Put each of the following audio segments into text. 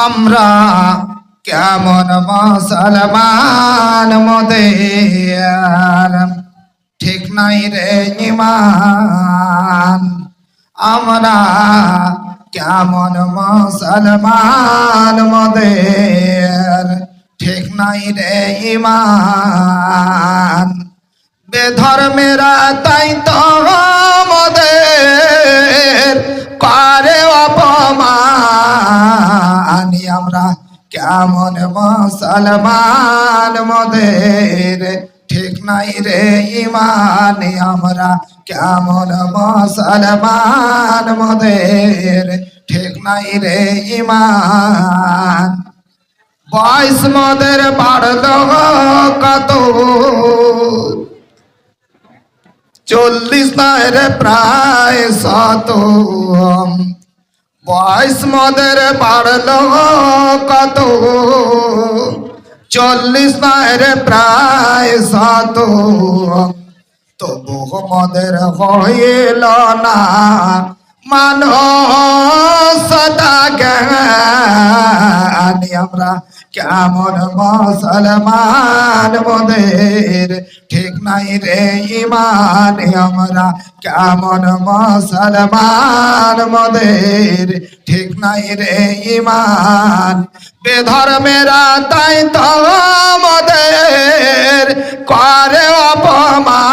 আমরা কেমন মুসলমান মোদের ঠিক নাই রে ঈমান। আমরা কেমন মুসলমান মোদের ঠিক নাই রে ঈমান। বেধর্মেরা তাই তো মোদের করে অপমান। আমরা কেমন মুসলমান মোদের ঠিক নাই রে ঈমান। আমরা কেমন মুসলমান মোদের ঠিক নাই রে ঈমান। বয়স মোদের বাড়ল কত 40 নয় রে প্রায় 100। বয়স মোদের বাড়ল কত 40 নয় রে প্রায় 100। তবু মোদের হইল না মানবতা জ্ঞান। আমরা কেমন মুসলমান মোদের ঠিক নাই রে ঈমান। আমরা কেমন মুসলমান মোদের ঠিক নাই রে ঈমান। বেধর্মেরা তাই তো মোদের করে অপমান।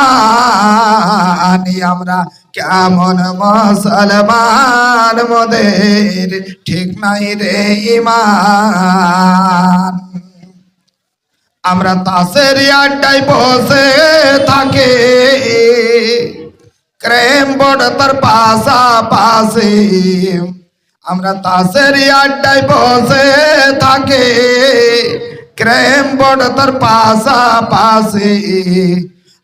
আমরা কেমন মুসলমান মোদের ঠিক নাই রে ঈমান। আমরা তাসের আড্ডায় বসে থাকি ক্রেম বোর্ড তার পাশাপাশি। আমরা তাসের আড্ডায় বসে থাকি ক্রেম বোর্ড তার পাশাপাশি।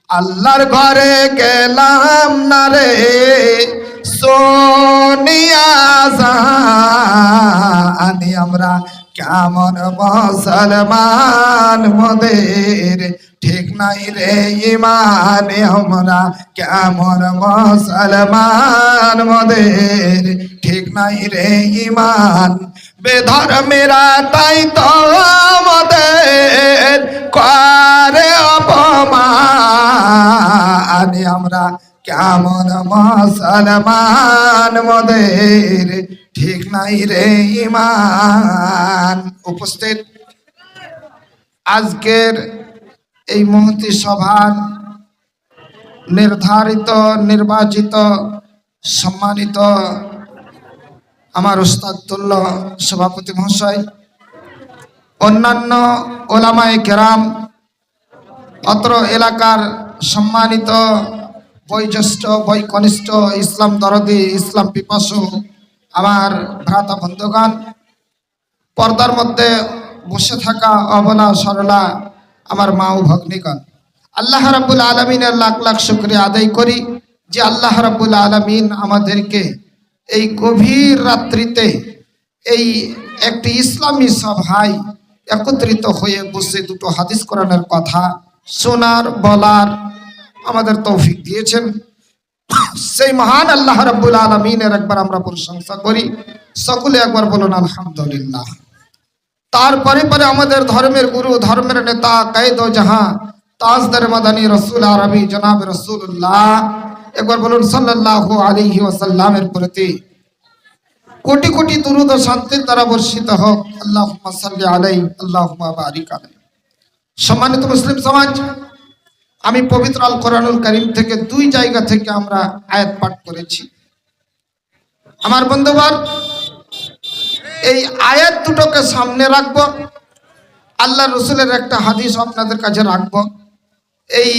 আল্লাহর ঘরে গেলাম না রে সোনিয়া জানি। আমরা কেমন মুসলমান মোদের ঠিক নাই রে ঈমান। আমরা কেমন মুসলমান মোদের ঠিক নাই রে ঈমান। বেধর্মেরা তাই তো মোদের করে অপমান। আমরা কেমন মুসলমান মোদের ঠিক নাই রে ঈমান। উপস্থিত আজকের এই মহতী সভার নির্ধারিত নির্বাচিত সম্মানিত আমার উস্তাদতুল্য সভাপতি মহাশয়, অন্যান্য ওলামায়ে কেরাম, অত্র এলাকার সম্মানিত বয়োজ্যেষ্ঠ বয়কনিষ্ঠ ইসলাম দরদি ইসলাম পিপাসু আমার ভ্রাতা বন্ধুগণ, পর্দার মধ্যে বসে থাকা অবলা সরলা আমার মা ও ভগ্নীগণ, আল্লাহ রাব্বুল আলামিনের লাখ লাখ শুকরিয়া আদায় করি যে আল্লাহ রাব্বুল আলামিন আমাদেরকে এই গভীর রাত্রিতে এই একটি ইসলামী সভায় একত্রিত হয়ে বসে দুটো হাদিস কোরআনের কথা শোনার বলার আমাদের তৌফিক দিয়েছেন। সেই মহান আল্লাহ রাব্বুল আলামিনের একবার আমরা প্রশংসা করি, সকলে একবার বলুন আলহামদুলিল্লাহ। তারপরে পরে আমাদের ধর্মের গুরু, ধর্মের নেতা, কায়েদ ও জাহাঁ, তাজদার মাদানী রসুল আরবি জনাব রসুল্লাহ, একবার বলুন সাল্লাল্লাহু আলাইহি ওয়াসাল্লামের প্রতি কোটি কোটি দুরূদ ও শান্তির দ্বারা বর্ষিত হোক। আল্লাহুম্মা সাল্লি আলাইহি আল্লাহুম্মা বারিক আলাইহি। সম্মানিত মুসলিম সমাজ, আমি পবিত্র আল কোরআনুল কারীম থেকে 2 জায়গা থেকে আমরা আয়াত পাঠ করেছি। আমার বন্ধুগণ, এই আয়াত দুটোকে সামনে রাখবো, আল্লাহ রসুলের একটা হাদিস আপনাদের কাছে রাখবো। এই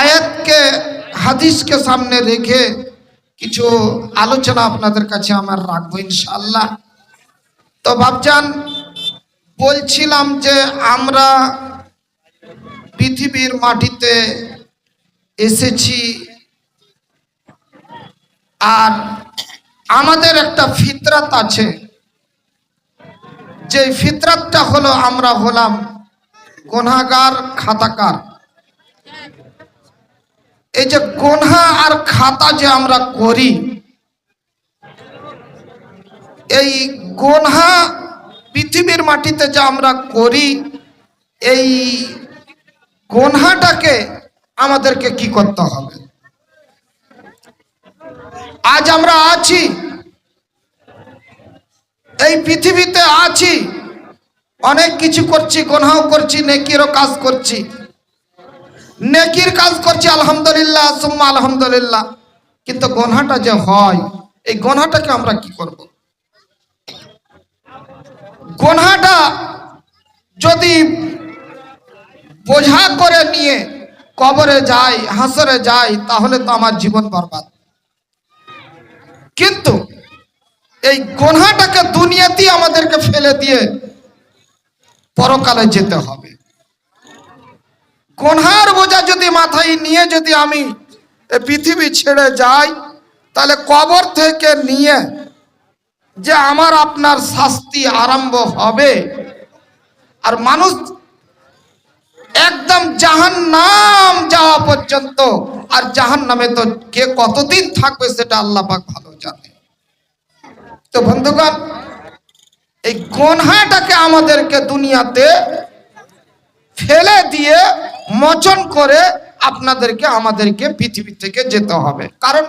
আয়াতকে হাদিসকে সামনে রেখে কিছু আলোচনা আপনাদের কাছে আমার রাখবো ইনশাআল্লাহ। তো বাপজান, বলছিলাম যে আমরা পৃথিবীর মাটিতে এসেছি আর আমাদের একটা ফিতরাত আছে, যে ফিতরাতটা হলো আমরা হলাম গুনাহগার, খাতাকার। এই যে গুনাহ আর খাতা যে আমরা করি, এই গুনাহ পৃথিবীর মাটিতে যা আমরা করি, এই গুনাহটাকে আমাদেরকে কি করতে হবে? আজ আমরা আছি, এই পৃথিবীতে আছি, অনেক কিছু করছি, গুনাহও করছি, নেকিরও কাজ করছি। নেকির কাজ করছি আলহামদুলিল্লাহ, সুম্মা আলহামদুলিল্লাহ, কিন্তু গুনাহটা যে হয়, এই গুনাহটাকে আমরা কি করব? গুনাহটা যদি বোঝা করে নিয়ে কবরে যাই, হাসরে যাই, তাহলে তো আমার জীবন বরবাদ। কিন্তু এই গুনাহটাকে দুনিয়াতেই আমাদেরকে ফেলে দিয়ে পরকালে যেতে হবে। গুনার বোঝা যদি মাথায় নিয়ে যদি আমি পৃথিবী ছেড়ে যাই, তাহলে কবর থেকে নিয়ে যে আমার আপনার শাস্তি আরম্ভ হবে, আর মানুষ একদম জাহান্নাম যাওয়া পর্যন্ত, আর জাহান্নামে তো কে কতদিন থাকবে সেটা আল্লাহ পাক ভালো জানে। তো বন্ধুগণ, এই গুনাহটাকে আমাদেরকে দুনিয়াতে ফেলে দিয়ে মোচন করে আপনাদেরকে আমাদেরকে পৃথিবী থেকে যেতে হবে। কারণ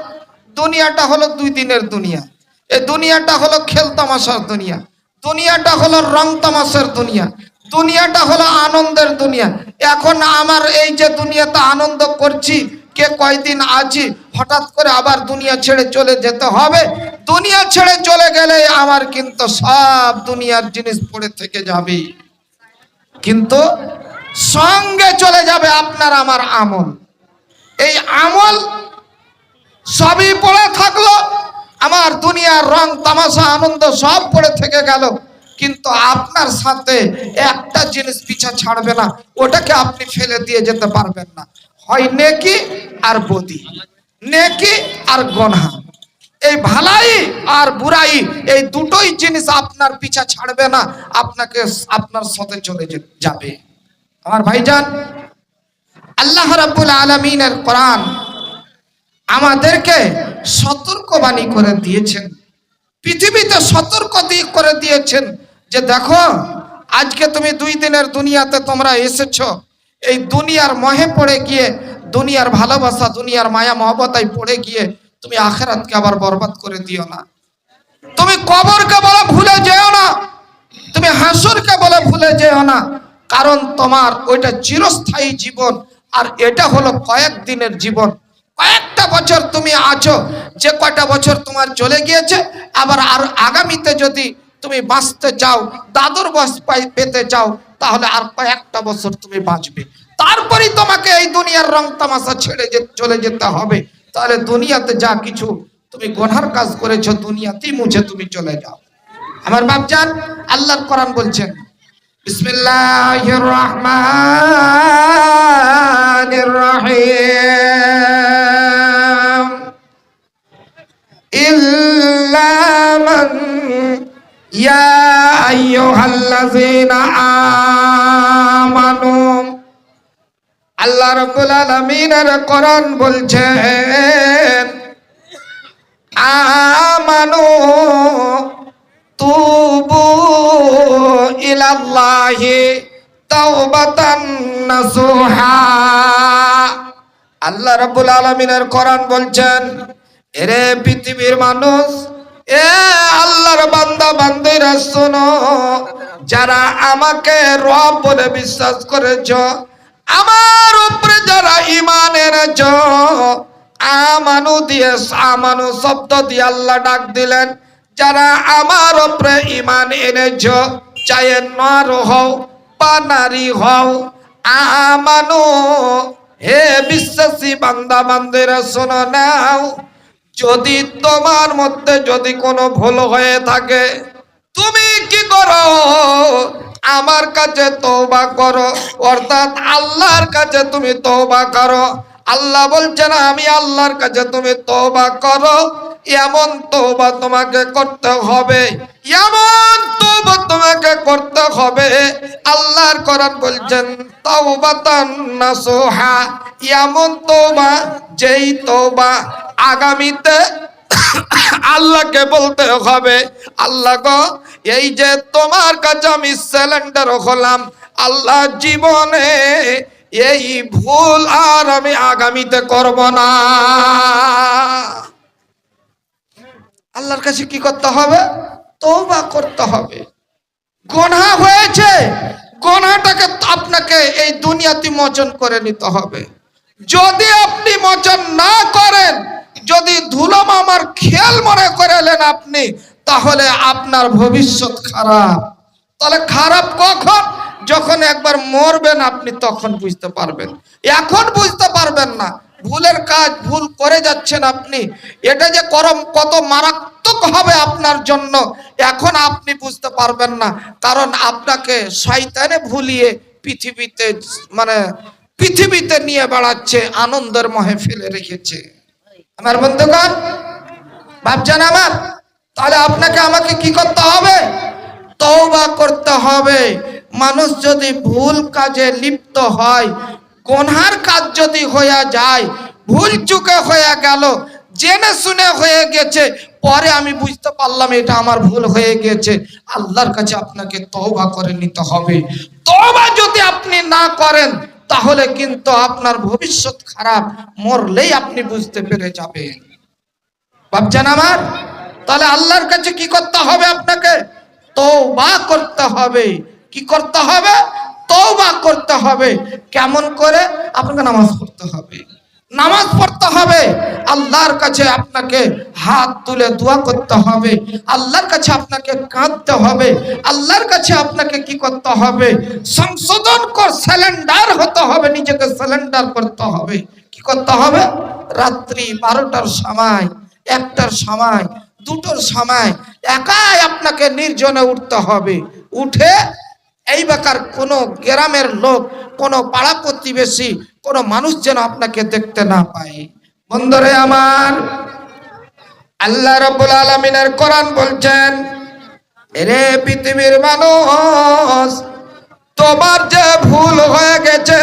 দুনিয়াটা হলো 2 দিনের দুনিয়া। এই দুনিয়াটা হলো খেল তামাশার দুনিয়া, দুনিয়াটা হলো রং তামাশার দুনিয়া, দুনিয়াটা হলো আনন্দের দুনিয়া। এখন আমার এই যে দুনিয়াতে আনন্দ করছি, কে কয়দিন আছি, হঠাৎ করে আবার দুনিয়া ছেড়ে চলে যেতে হবে। দুনিয়া ছেড়ে চলে গেলে আমার কিন্তু সব দুনিয়ার জিনিস পড়ে থেকে যাবে, কিন্তু সঙ্গে চলে যাবে আপনার আমার আমল। এই আমল সবই পড়ে থাকলো, আমার দুনিয়ার রং তামাশা আনন্দ সব পড়ে থেকে গেল, কিন্তু আপনার সাথে একটা জিনিস পিছা ছাড়বে না, ওটাকে আপনি ফেলে দিয়ে যেতে পারবেন না। হয় নেকি আর বদি, নেকি আর গুনাহ, এই ভালাই আর বুরাই, এই দুটোই জিনিস আপনার পিছা ছাড়বে না, আপনাকে আপনার সাথে চলে যাবে। আমার ভাইজান, আল্লাহ রাব্বুল আলামিনের কোরআন আমাদেরকে সতর্কবাণী করে দিয়েছেন, পৃথিবীতে সতর্ক করে দিয়েছেন যে দেখো, আজকে তুমি 2 দিনের দুনিয়াতে তোমরা এসেছো, এই দুনিয়ার মোহে পড়ে গিয়ে, দুনিয়ার ভালোবাসা, দুনিয়ার মায়া মহব্বতায় পড়ে গিয়ে তুমি আখিরাতকে আবার বরবাদ করে দিও না। তুমি কবরকে বলে ভুলে যেও না, তুমি হাসরকে বলে ভুলে যেও না, কারণ তোমার ওইটা চিরস্থায়ী জীবন, আর এটা হলো কয়েকদিনের জীবন। কয়েকটা বছর তুমি আছো, যে কয়টা বছর তোমার চলে গিয়েছে, আবার আর আগামীতে যদি তুমি বাঁচতে চাও, দাদুর বয়স পেতে চাও, তাহলে আর কয়েকটা বছর তুমি বাঁচবে, তারপরেই তোমাকে এই দুনিয়ার রং তামাশা ছেড়ে চলে যেতে হবে। তাহলে দুনিয়াতে যা কিছু তুমি গুনার কাজ করেছো, দুনিয়াতেই মুছে তুমি চলে যাও। আমার বাপজান, আল্লাহর কোরআন বলছেন, বিসমিল্লাহির রহমানির রহিম, ইল্লা মান ইয়া আইয়ুহাল্লাযীনা আমানু। আল্লাহ রাব্বুল আলামিনের কোরআন বলছেন, আমানু তুবু ইলাল্লাহি তাওবাতান নাসুহা। আল্লাহ রাব্বুল আলামিনের কোরআন বলছেন, এরে পৃথিবীর মানুষ, এ আল্লাহর বান্দা বান্দীরা শোনো, যারা আমাকে রব বলে বিশ্বাস করেছো, আমার উপরে যারা ঈমান এনেছো, আমানু দিয়ে, আমানু শব্দ দিয়ে আল্লাহ ডাক দিলেন, যারা আমার উপরে ঈমান এনেছো, চাহে নর হও বা নারী হও, আমানু, হে বিশ্বাসী বান্দা বান্দিরা শোনো নাও, যদি তোমার মধ্যে যদি কোনো ভুল হয়ে থাকে, তুমি কি করো, আমার কাছে তওবা করো, অর্থাৎ আল্লাহর কাছে তুমি তওবা করো। আল্লাহ বলছেন, আমি আল্লাহর কাছে তুমি তওবা করো। এমন তওবা তোমাকে করতে হবে, এমন তওবা তোমাকে করতে হবে। আল্লাহর কোরআন বলছেন, তাওবাতান নাসুহা, এমন তওবা, যেই তওবা আগামীতে আল্লাহকে বলতে হবে, আল্লাহ গো, এই যে তোমার কাছে আমি সিলিন্ডার হলাম, আল্লাহ জীবনে এই ভুল আর আমি আগামীতে করব না। আল্লাহর কাছে কি করতে হবে? তওবা করতে হবে। গুনাহ হয়েছে, গুনাহটাকে আপনাকে এই দুনিয়াতে মোচন করে নিতে হবে। যদি আপনি মোচন না করেন, যদি ধুলো মামার খেয়াল মনে করেলেন আপনি, তাহলে আপনার ভবিষ্যৎ খারাপ। তাহলে খারাপ কখন? যখন একবার মরবেন আপনি তখন বুঝতে পারবেন, এখন বুঝতে পারবেন না। ভুলের কাজ ভুল করে যাচ্ছেন আপনি, এটা যে কত মারাত্মক হবে আপনার জন্য এখন আপনি বুঝতে পারবেন না। কারণ আপনাকে শয়তানে ভুলিয়ে পৃথিবীতে নিয়ে বেড়াচ্ছে, আনন্দের মাহফিলে রেখেছে। আমার বন্ধুগণ, ভাবছেন আমার, তাহলে আপনাকে আমাকে কি করতে হবে? তওবা করতে হবে। মানুষ যদি ভুল কাজে লিপ্ত হয়, গুনার কাজ যদি হয়ে যায়, ভুল চুকে হয়ে গেল, জেনে শুনে হয়ে গেছে, পরে আমি বুঝতে পারলাম এটা আমার ভুল হয়ে গেছে, আল্লাহর কাছে আপনাকে তওবা করে নিতে হবে। তওবা যদি আপনি না করেন তাহলে কিন্তু আপনার ভবিষ্যৎ খারাপ, মরলেই আপনি বুঝতে পেরে যাবেন। ভাবছেন আমার? তাহলে আল্লাহর কাছে কি করতে হবে? আপনাকে তওবা করতে হবে। কি করতে হবে? তওবা করতে হবে। কেমন করে? আপনাকে নামাজ পড়তে হবে, নামাজ পড়তে হবে, আল্লাহর কাছে আপনাকে হাত তুলে দোয়া করতে হবে, আল্লাহর কাছে আপনাকে কাঁদতে হবে, আল্লাহর কাছে আপনাকে কি করতে হবে? সংশোধন সিলিন্ডার হতে হবে, নিজেকে সিলিন্ডার করতে হবে। কি করতে হবে? রাত্রি 12টার সময়, 1টার সময়, 2টোর সময় একাই আপনাকে নির্জনে উঠতে হবে। উঠে এই বেকার কোনো গ্রামের লোক, কোনো পাড়া প্রতিবেশী, কোনো মানুষ যেন আপনাকে দেখতে না পায়। বন্ধুরে আমার, আল্লাহ রাব্বুল আলামিনের কোরআন বলছেন, রে পৃথিবীর মানুষ, তোমার যে ভুল হয়ে গেছে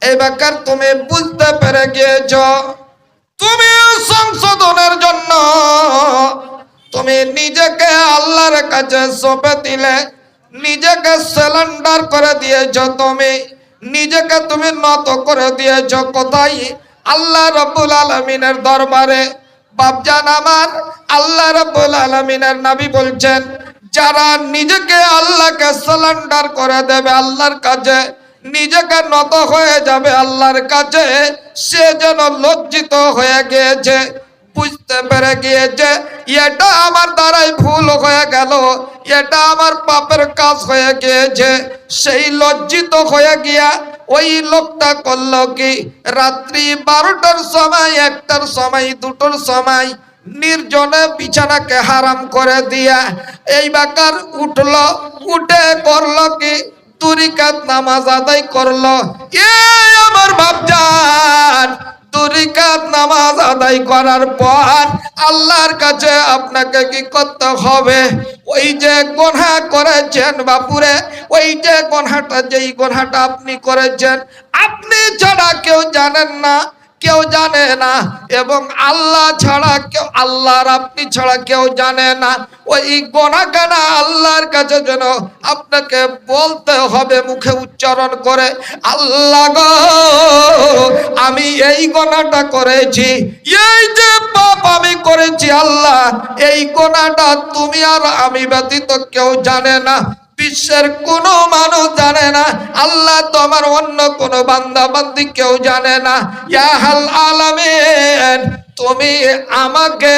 এই বেকার তুমি বুঝতে পেরে গিয়েছ, তুমি সংশোধনের জন্য তুমি নিজেকে আল্লাহর কাছে সঁপে দিলে, নিজেকে সিলিন্ডার করে দিয়েছ, তুমি নিজেকে তুমি নত করে দিয়েছ। কোথায়? আল্লাহ রাব্বুল আলামিনের দরবারে। বাপজান আমার, আল্লাহ রাব্বুল আলামিনের নবী বলছেন, যারা নিজেকে আল্লাহকে সিলিন্ডার করে দেবে, আল্লাহর কাছে নিজেকে নত হয়ে যাবে আল্লাহর কাছে, সে যেন লজ্জিত হয়ে গিয়েছে, বুঝতে পেরে গিয়েছে এটা আমার দ্বারাই ভুল হয়ে গেল, এটা আমার পাপের কাজ হয়ে গিয়েছে। সেই লজ্জিত হয়ে গিয়া ওই লোকটা করলো কি? রাত্রি 12টার সময়, 1টার সময়, 2টোর সময় নির্জনে বিছানাকে হারাম করে দিয়া এই বাকার উঠলো, উঠে করলো কি? 2 রাকাত নামাজ আদায় করলো। আমার বাপজান, 2 রাকাত নামাজ আদায় করার পর আল্লাহর কাছে আপনাকে কি করতে হবে? ওই যে গুনাহ করেছেন বাপুরে, ওই যে গুনাহটা, যেই গুনাহটা আপনি করেছেন, আপনি ছাড়া কেউ জানেন না, কেউ জানে না, এবং আল্লাহ ছাড়া কেউ, আল্লাহর আপনি ছাড়া কেউ জানে না। ওই গুনাহখানা আল্লাহর কাছে যেন আপনাকে বলতে হবে, মুখে উচ্চারণ করে, আল্লাহ গো, আমি এই গুনাহটা করেছি, এই যে পাপ আমি করেছি, আল্লাহ এই গুনাহটা তুমি আর আমি ব্যতীত কেউ জানে না, বিশ্বের কোনো মানুষ জানে না, আল্লাহ তোমার অন্য কোনো বান্দা বান্দি কেউ জানে না। ইয়া হাল আলামিন, তুমি আমাকে,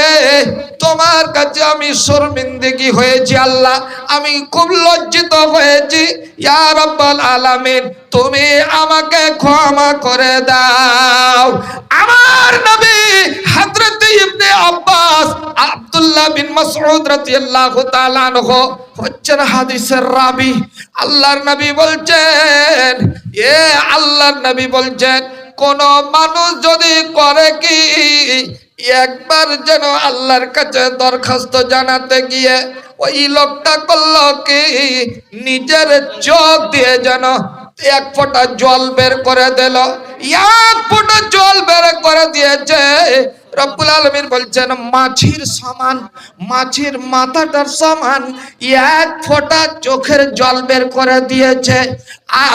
তোমার কাছে আমি শর্মিন্দগি হয়েছি আল্লাহ, আমি খুব লজ্জিত হয়েছি। ইয়া রাব্বাল আলামিন, তুমি আমাকে ক্ষমা করে দাও। আমার নবী হযরত ইবনে আব্বাস আব্দুল্লাহ বিন মাসউদ রাদিয়াল্লাহু তাআলা আনহু হচ্ছেন হাদিসের রাবী। আল্লাহর নবী বলছেন, আল্লাহর নবী বলছেন, কোন মানুষ যদি করে কি, একবার যেন আল্লাহর কাছে দরখাস্ত জানাতে গিয়ে ওই লোকটা করলো কি, নিজের চোখ দিয়ে যেন 1 ফোঁটা জল বের করে দিল, এক ফোঁটা জল বের করে দিয়েছে। রব্বুল আলামিন বলছেন মাছির সমান, মাছির মাথাটার সমান এক ফোঁটা চোখের জল বের করে দিয়েছে।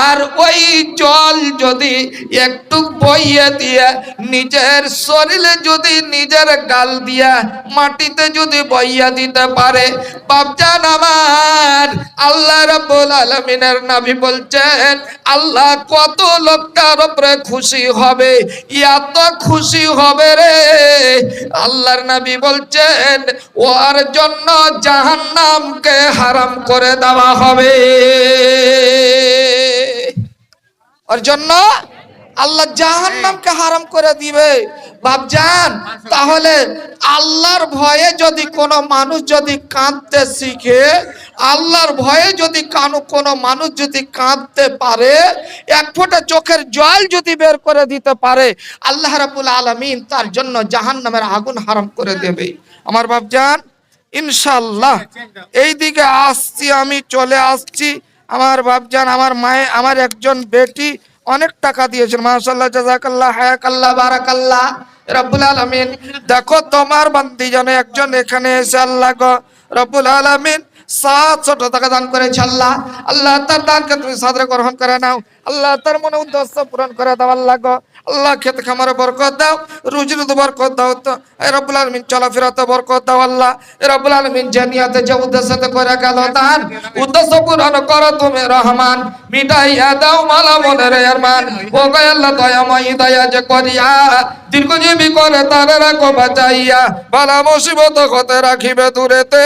আর ওই জল যদি একটু বইয়ে দিয়ে নিজের শরীরে যদি নিজের গাল দিয়া মাটিতে যদি বইয়া দিতে পারে, বাপজান আমার আল্লাহ রাব্বুল আলামিনের নবী বলছেন আল্লাহ কত লোকটার উপরে খুশি হবে, এত খুশি হবে রে। আল্লাহর নবী বলছেন ওর জন্য জাহান্নামকে হারাম করে দেওয়া হবে। ওর জন্য আল্লাহ জাহান্নামকে হারাম করে দিবে। বাপজান তাহলে আল্লাহর ভয়ে যদি কোনো মানুষ যদি কাঁদতে শিখে, আল্লাহর ভয়ে যদি কোনো মানুষ যদি কাঁদতে পারে, এক ফোঁটা চোখের জল যদি বের করে দিতে পারে, আল্লাহ রাব্বুল আলামিন তার জন্য জাহান্নামের আগুন হারাম করে দেবে। আমার বাপজান ইনশাআল্লাহ এই দিকে আসছি, আমি চলে আসছি। আমার বাপজান আমার মায়ে আমার একজন বেটি অনেক টাকা দিয়েছেন, মাশাআল্লাহ, জাযাকাল্লাহ, হায়াকাল্লাহ, বারাকাল্লাহ। রব্বুল আলামিন দেখো তোমার বান্দি যেন একজন এখানে এসে আল্লাহ গো রব্বুল আলামিন 700 টাকা দান করেছে। আল্লাহ আল্লাহ তার দানকে তুমি সাদরে গ্রহণ করে নাও। আল্লাহ তার মনে উদ্দেশ্য পূরণ করে দাও। আল্লাহ গো আল্লাহ খেত খামারে বরকত দাও, রুজিতে বরকত দাও, তো রব্বুল আলামিন চলাফেরাতে বরকত দাও। আল্লাহ রব্বুল আলামিন যে নিয়তে যে উদ্দেশ্যতে করে গেল দান, উদ্দেশ্য পূরণ করো তুমি রহমান, মিটাইয়া দাও মালা মনের আরমান। ও গো আল্লাহ দয়াময় দয়া যে করিয়া দীর্ঘজীবী করে তারে রাখো বাঁচাইয়া, বালা মুসিবত হতে রাখিবে দূরেতে,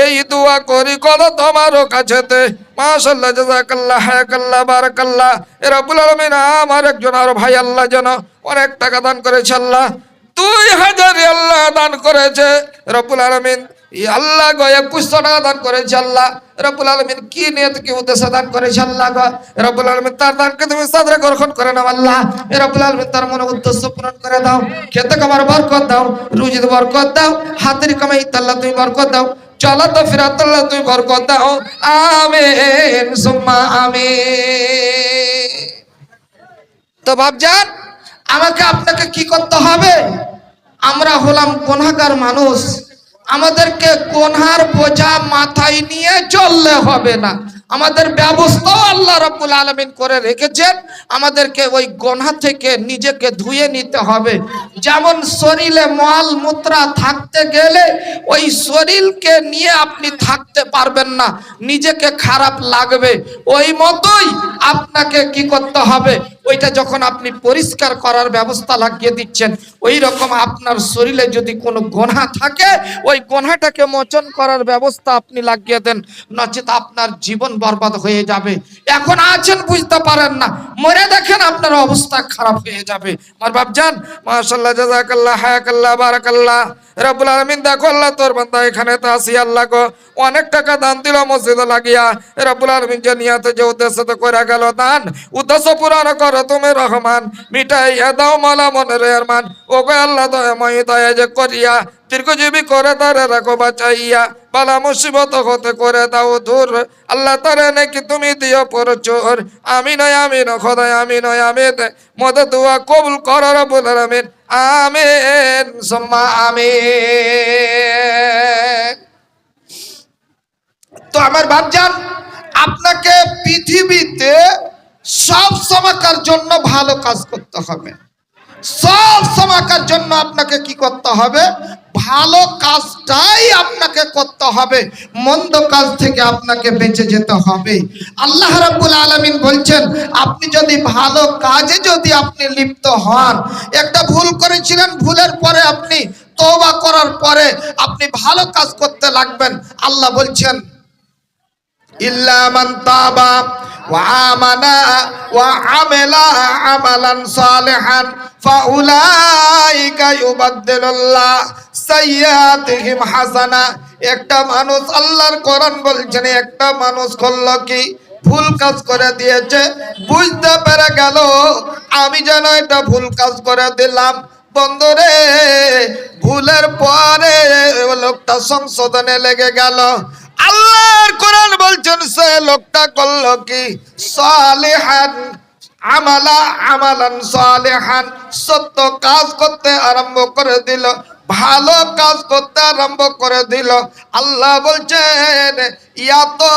এই দোয়া করি করো তোমারও কাছেতে। মাশাআল্লাহ, জাযাকাল্লাহ, হায়াকাল্লাহ, বারাকাল্লাহ। রব্বুল আলামিন আমার একজন আর ভাই আল্লাহ যেন অনেক টাকা দান করেছে। আল্লাহ 2000 আল্লাহ দান করেছে। রব্বুল আলামিন আল্লাহ গো 2100 টাকা দান করেছে। আল্লাহ রব্বুল আলামিন কি নিয়ত কি উদ্দেশ্যে দান করেছে আল্লাহ গো রব্বুল আলামিন তার দানকে তুমি সাদরে গ্রহণ করে নাও। আল্লাহ রব্বুল আলামিন তার মনে উদ্দেশ্য পূরণ করে দাও, খেতে কামার বরকত দাও, রুজিতে বরকত দাও, হাতের কামাই আল্লাহ তুমি বরকত দাও, চলাতে ফেরাতে আল্লাহ তুমি বরকত দাও। আমিন সুম্মা আমিন। তো বাপজান আমাকে আপনাকে কি করতে হবে? আমরা হলাম গুনাহগার মানুষ, আমাদেরকে গুনার বোঝা মাথায় নিয়ে চললে হবে না। আমাদের ব্যবস্থাও আল্লাহ রাব্বুল আলামিন করে রেখেছেন, আমাদেরকে ওই গুনাহ থেকে নিজেকে ধুয়ে নিতে হবে। যেমন শরীরে মল মূত্র থাকতে গেলে ওই শরীরকে নিয়ে আপনি থাকতে পারবেন না, নিজেকে খারাপ লাগবে। ওই মতোই আপনাকে কি করতে হবে, ওইটা যখন আপনি পরিষ্কার করার ব্যবস্থা লাগিয়ে দিচ্ছেন, ওই রকম আপনার শরীরে যদি কোনো গোনা থাকে ওই গোনাটাকে মোচন করার ব্যবস্থা আপনি লাগিয়ে দেন, নচেত আপনার জীবন বরবাদ হয়ে যাবে। এখন আছেন বুঝতে পারেন না, মরে দেখেন আপনার অবস্থা খারাপ হয়ে যাবে। আমার বাপজান মাশাআল্লাহ, জাযাকাল্লাহ, হায়াকাল্লাহ, বারাকাল্লাহ। রব্বুল আলামিন দেখো আল্লাহ তোর বান্দা এখানে তো আসি আল্লাহ গো অনেক টাকা দান দিল মসজিদে লাগিয়া। রব্বুল আলামিন যে নিয়তে যে উদ্দেশ্যতে করে গেল দান, উদ্দেশ্য পূরণ করো তুমি রহমান, মিটাইয়া দাও মালা মনের আরমান। ও গো আল্লাহ দয়াময় দয়া যে করিয়া দীর্ঘজীবী করে তারে রাখো বাঁচাইয়া, বালা মুসিবত হতে করে দাও দূর। আল্লাহ তারে নাকি তুমি দিও পরচোর। আমি নয় আমি ন খোদায় আমি নয় আমি মদে দোয়া কবুল করো রব্বুল আলামিন। আমিন সুম্মা আমিন। তো আমার বাপজান আপনাকে পৃথিবীতে সব সময়কার জন্য ভালো কাজ করতে হবে। সব সময়কার জন্য আপনাকে কি করতে হবে? ভালো কাজটাই আপনাকে করতে হবে, মন্দ কাজ থেকে আপনাকে বেঁচে যেতে হবে। আল্লাহ রাব্বুল আলামিন বলছেন আপনি যদি ভালো কাজে যদি আপনি লিপ্ত হন, একটা ভুল করেছিলেন, ভুলের পরে আপনি তওবা করার পরে আপনি ভালো কাজ করতে লাগবেন। আল্লাহ বলছেন ইল্লা মান তাবা ওয়া আমানা ওয়া আমিলা আমালান সালিহান ফাউলাইকা ইউবাদদিলুল্লাহ সাইয়্যাতিহিম হাসানা। একটা মানুষ, আল্লাহর কোরআন বলছেন, একটা মানুষ করলো কি, ভুল কাজ করে দিয়েছে, বুঝতে পেরে গেল আমি যেন এটা ভুল কাজ করে দিলাম। বন্ধুরে ভুলের পরে লোকটা সংশোধনে লেগে গেল। আল্লাহর কোরআন বলছেন সে লোকটা করলো কি, সালিহান, আমালা আমালান সালিহান, সত্য কাজ করতে আরম্ভ করে দিল, ভালো কাজ করতে আরম্ভ করে দিল। আল্লাহ বলছেন ইয়া তো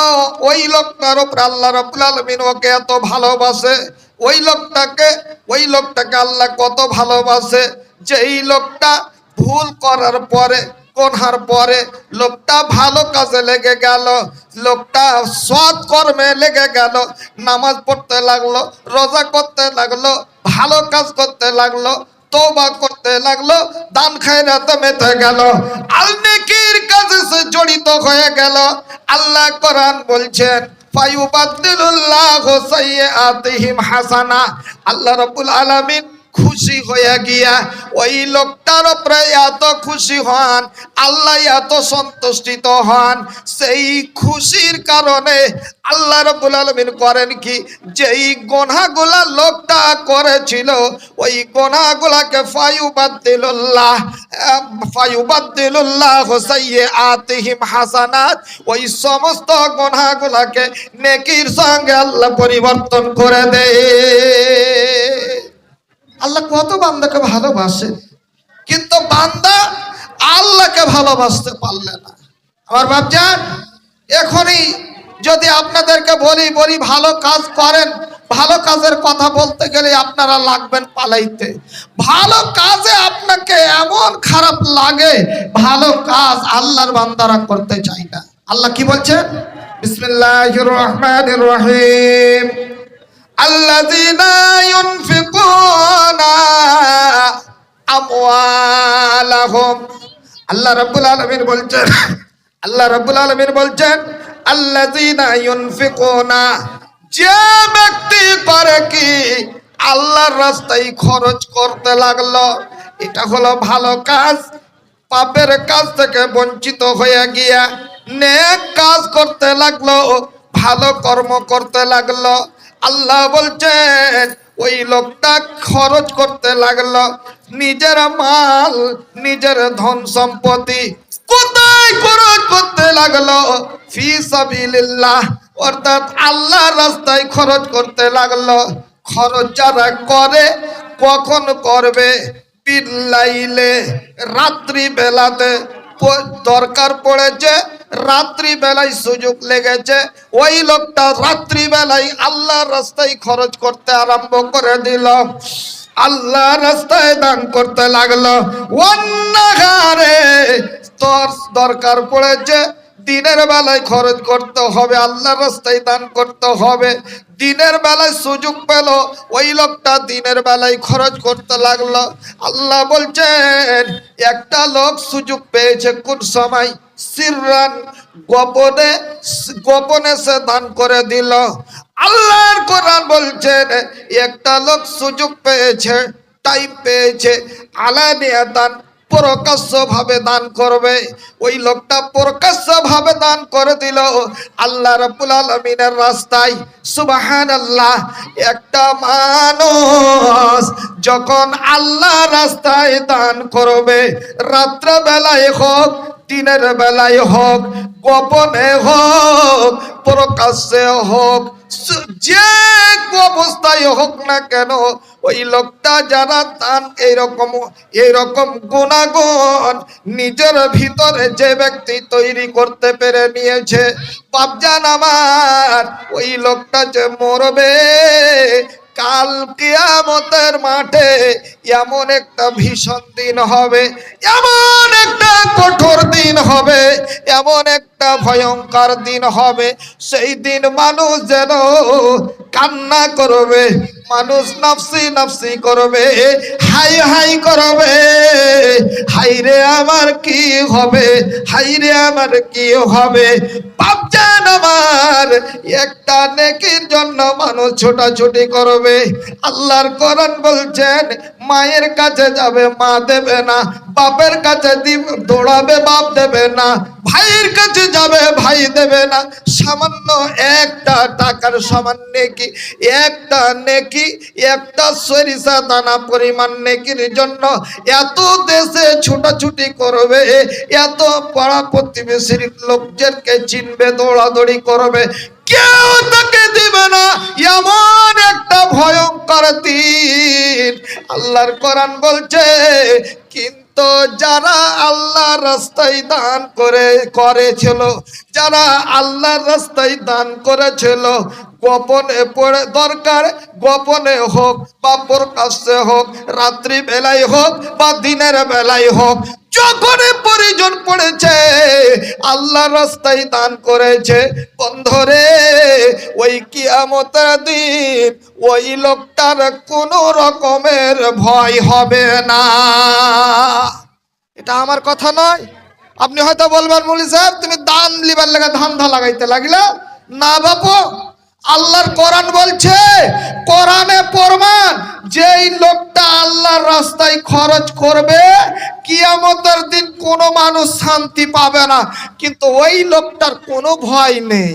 ওই লোকটার উপর আল্লাহ রাব্বুল আলামিন ওকে এত ভালোবাসে, ওই লোকটাকে আল্লাহ কত ভালোবাসে যে এই লোকটা ভুল করার পরে, গুনার পরে লোকটা ভালো কাজে লেগে গেল, লোকটা সৎ কর্মে লেগে গেল, নামাজ পড়তে লাগলো, রোজা করতে লাগলো, ভালো কাজ করতে লাগলো, তওবা করতে লাগলো, দান খায়রাতে মেতে গেল, আর নেকির কাজে সে জড়িত হয়ে গেল। আল্লাহ কোরআন বলছেন ফায়ুবাদদিলুল্লাহু সাইয়্যাতিহিম হাসানা। আল্লাহ রাব্বুল আলামিন খুশি হয়ে গিয়া ওই লোকটার উপরে এত খুশি হন, আল্লাহ এত সন্তুষ্টিত হন, সেই খুশির কারণে আল্লাহ রাব্বুল আলামিন করেন কি, যেই গুনাহগুলা লোকটা করেছিল ওই গুনাহগুলাকে ফায়ুবাদদিলুল্লাহু সাইয়্যাতিহিম হাসানাত, ওই সমস্ত গুনাহগুলাকে নেকির সঙ্গে আল্লাহ পরিবর্তন করে দেয়। আল্লাহ কত বান্দাকে ভালোবাসে, কিন্তু বান্দা আল্লাহকে ভালোবাসতে পারলে না। আমার বাপজান, এখনই যদি আপনাদেরকে বলি ভালো কাজ করেন, ভালো কাজের কথা বলতে গেলে আপনারা লাগবেন পালাইতে। ভালো কাজে আপনাকে এমন খারাপ লাগে, ভালো কাজ আল্লাহর বান্দারা করতে চায় না। আল্লাহ কি বলছেন? বিসমিল্লাহির রহমানির রহিম, আল্লাযীনা ইউনফিকুনা আমওয়ালাহুম। আল্লাহ রাব্বুল আলামিন বলছেন আল্লাযীনা ইউনফিকুনা, যে ব্যক্তি করে কি আল্লাহর রাস্তায় খরচ করতে লাগলো, এটা হলো ভালো কাজ। পাপের কাজ থেকে বঞ্চিত হয়ে গিয়া নেক কাজ করতে লাগলো, ভালো কর্ম করতে লাগলো। আল্লাহ বলছেন ওই লোকটা খরচ করতে লাগলো, নিজের মাল, নিজের ধন সম্পত্তি কোথায় খরচ করতে লাগলো? ফি সাবিলিল্লাহ, অর্থাৎ আল্লাহর রাস্তায় খরচ করতে লাগলো। খরচ যারা করে কখন করবে? বিল্লাইলে, রাত্রি বেলাতে দরকার পড়েছে, রাত্রি বেলায় সুযোগ লেগেছে, ওই লোকটা রাত্রি বেলায় আল্লাহর রাস্তায় খরচ করতে আরম্ভ করে দিল, আল্লাহ রাস্তায় দান করতে লাগলো। অন্যঘরে তোর দরকার পড়েছে, দিনের বেলায় খরচ করতে হবে, আল্লাহর রাস্তায় দান করতে হবে। দিনের বেলায় সুযোগ পেল, ওই লোকটা দিনের বেলায় খরচ করতে লাগলো। আল্লাহ বলছেন একটা লোক সুযোগ পেয়েছে কোন সময়? সিররান, গোপনে সে দান করে দিল। আল্লাহর কোরআন বলছেন একটা লোক সুযোগ পেয়েছে, টাইম পেয়েছে, আলানিয়া দান, প্রকাশ্য ভাবে দান করবে। ওই লোকটা প্রকাশ্য ভাবে দান করে দিল আল্লাহ রাব্বুল আলামিনের রাস্তায়। সুবহানাল্লাহ। একটা মানুষ যখন আল্লাহ রাস্তায় দান করবে, রাত্র বেলায় হোক, দিনের বেলায় হোক, গোপনে হোক, প্রকাশ্যে হোক, যে অবস্থায় হোক না কেন, ওই লোকটা যারা দান এইরকম গুণাগুণ নিজের ভিতরে যে ব্যক্তি তৈরি করতে পেরে নিয়েছে, বাপজান আমার, ওই লোকটা যে মরবে কাল কিয়ামতের মাঠে, এমন একটা ভীষণ দিন হবে, এমন একটা কঠোর দিন হবে, এমন একটা ভয়ঙ্কর দিন হবে। সেই দিন মানুষ যেন কান্না করবে, মানুষ নাফসি নাফসি করবে, হাই হাই করবে, হাই রে আমার কি হবে, হাই রে আমার কি হবে। বাপজান আমার, একটা নেকির জন্য মানুষ ছোটাছুটি করবে। আল্লাহর কোরআন বলছেন মায়ের কাছে যাবে, মা দেবে না, বাপের কাছে দৌড়াবে, বাপ দেবে না, ভাইয়ের কাছে বেঁচে যাবে, ভাই দেবে না। সামান্য একটা টাকার সমান নেকি, একটা নেকি, একটা সরিষা দানা পরিমাণ নেকির জন্য এত দেশে ছোটাছুটি করবে, এত পাড়া প্রতিবেশীর লোকজনকে চিনবে, দৌড়াদৌড়ি করবে, কেউ তাকে দিবে না। এমন একটা ভয়ঙ্কর দিন আল্লাহর কোরআন বলছে। কিন্তু যারা আল্লাহর রাস্তায় দান করেছিল, যারা আল্লাহর রাস্তায় দান করেছিল, গোপনে পড়ে দরকার, গোপনে হোক বা প্রকাশ্যে হোক, রাত্রি বেলায় হোক বা দিনের বেলায় হোক, যখনই প্রয়োজন পড়েছে আল্লাহর রাস্তায় দান করেছে, বন্ধরে ওই কিয়ামতের দিন ওই লোকটার কোনো রকমের ভয় হবে না। এটা আমার কথা নয়। আপনি হয়তো বলবেন মৌলী সাহেব তুমি দান লিবার লাগা ধান্দা লাগাইতে লাগলে না বাপু, আল্লাহর কোরআন বলছে, কোরআনে প্রমাণ, যেই লোকটা আল্লাহর রাস্তায় খরচ করবে কিয়ামতের দিন কোনো মানুষ শান্তি পাবে না, কিন্তু ওই লোকটার কোনো ভয় নেই।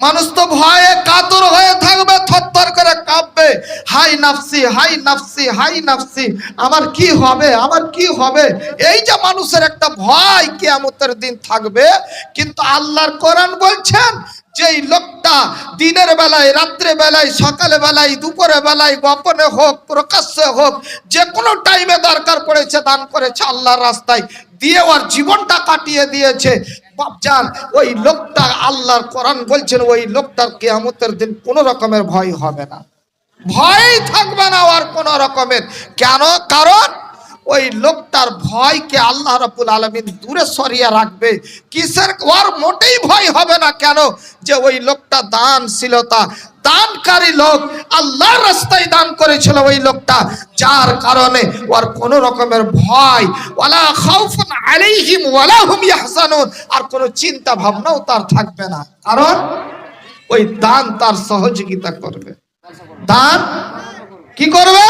মানুষ তো ভয়ে কাতর হয়ে থাকবে, থরথর করে কাঁপবে, হাই নাফসি হাই নাফসি হাই নাফসি, আমার কি হবে, আমার কি হবে, এই যে মানুষের একটা ভয় কিয়ামতের দিন থাকবে। কিন্তু আল্লাহর কোরআন বলছেন, যেই লোকটা দিনের বেলায়, রাত্রে বেলায়, সকালে বেলায়, দুপুরে বেলায়, গোপনে হোক প্রকাশ্যে হোক, যে কোনো টাইমে দরকার পড়েছে দান করেছে আল্লাহর রাস্তায়, দিয়ে ওর জীবনটা কাটিয়ে দিয়েছে, বাপজান ওই লোকটা, আল্লাহর কোরআন বলছেন ওই লোকটার কিয়ামতের দিন কোনো রকমের ভয় হবে না, ভয় থাকবে না আর কোনো রকমের। কেন? কারণ ওই লোকটার ভয়কে আল্লাহ রাব্বুল আলামিন দূরে সরিয়ে রাখবে। কিসের? ওর মোটেই ভয় হবে না। কেন? যে ওই লোকটা দানশীলতা, দানকারী লোক, আল্লাহর রাস্তায় দান করেছিল ওই লোকটা, যার কারণে ওর কোনো রকমের ভয়, ওয়ালা খাউফুন আলাইহিম ওয়ালা হুম ইয়াহজানুন, আর কোনো চিন্তা ভাবনাও তার থাকবে না। কারণ ওই দান তার সহযোগিতা করবে। দান কি করবে?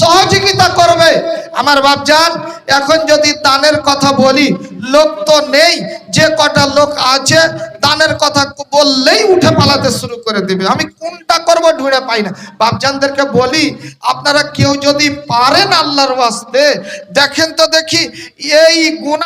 সহযোগিতা করবে। আমার বাপজান, এখন যদি দানের কথা বলি, লোক তো নেই, যে কটা লোক আছে দানের কথা বললেই উঠে পালাতে শুরু করে দেবে। আমি কোনটা করব ঢুঁড়ে পাই না। বাপজানদেরকে বলি, আপনারা কেউ যদি পারেন আল্লাহর ওয়াস্তে দেখেন তো দেখি এই গুনাহ